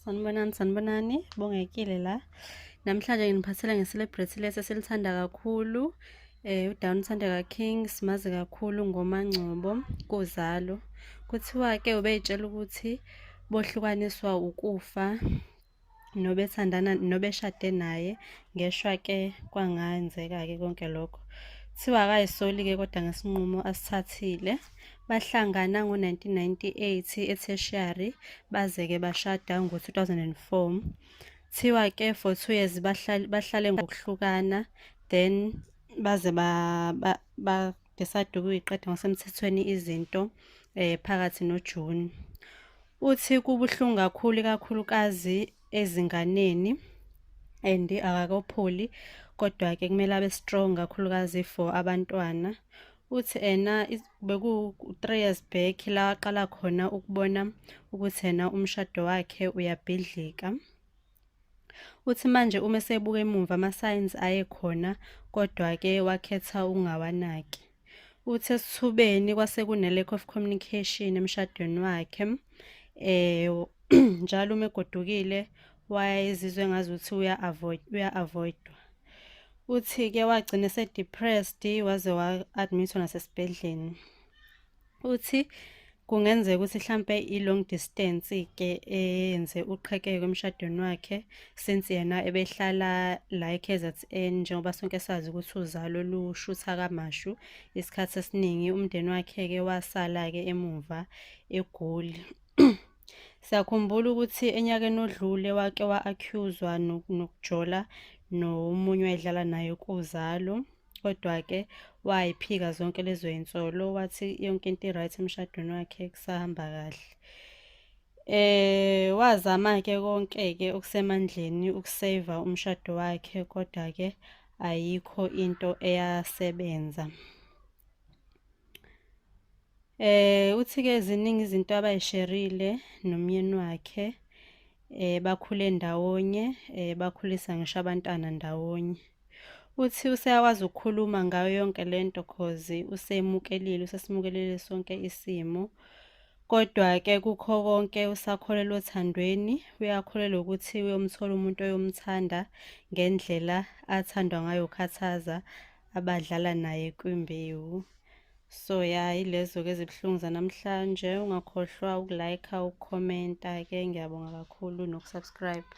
Sanibonani, Bongekile la. Namhlanje nginiphathela nge-celebrity lesi esilithanda kakhulu. uDowntown King simazi kakhulu ngoMangcobo kuZalo. Kuthiwa-ke ubeyitshela ukuthi bohlukaniswa ukufa nobethandana nobeshade naye, ngeshwa-ke kwangenzeka-ke konke lokho. Kuthiwa akayisoli-ke kodwa ngesinqumo asithathile. Bahlangana ngo-1998 e-Tertiary, baze-ke bashada ngo-2004. Kuthiwa-ke for 2 years bahlale ngokuhlukana, then baze decide ukuyiqeda ngosemthethweni izinto phakathi noJune. Uthi kubuhlungu kakhulu, ikakhulukazi ezinganeni, and akakopholi, kodwa-ke kumele abe strong kakhulukazi for abantwana. Uthi beku-3 years back la aqala khona ukubona ukuthi umshado wakhe uyabhidlika. Uthi manje uma esebuka emuva ama-signs ayekhona, kodwa-ke wakhetha ungawanaki. Uthi esithubeni kwase kune-lack of communication emshadweni wakhe. Njalo uma egodukile wayezizwe engazuthi uya-avoidwa. Uthi-ke wagcina ese-depressed waze wa-admithwa nasesibhedlela. Uthi kungenzeka ukuthi mhlampe i-long distance-ke eyenze uqhekeko emshadweni wakhe, since yena ebehlala la e-KZN, njengoba sonke sazi ukuthi uZalo lushutha kamashu. Isikhathi esiningi umndeni wakhe-ke wasala-ke emuva eGoli. Siyakhumbula ukuthi enyakeni odlule wake wa-accuse-wa nokujola nomunye wayedlala naye kuZalo, kodwa-ke wayiphika zonke lezo yinsolo, wathi yonke into i-right emshadweni wakhe, kusahamba kahle. Wazama-ke konke-ke okusemandleni ukuseva umshado wakhe, kodwa-ke ayikho into eyasebenza. Uthi-ke ziningi izinto abayisherile nomyeni wakhe, bakhule ndawonye, bakhulisa ngisho abantwana ndawonye. Uthi useyakwazi ukukhuluma ngayo yonke lento cause usesimukelile sonke isimo. Kodwa-ke kukho konke usakholelwa othandweni, uyakholelwa ukuthi uyomthola umuntu oyomthanda ngendlela athandwa ngayo ukhathaza abadlala naye kwimbewu. So yilezo-ke ezibuhlungu zanamhlanje. Ungakhohlwa uku-like, ukukhomenta-ke. Ngiyabonga kakhulu nokusubscribe.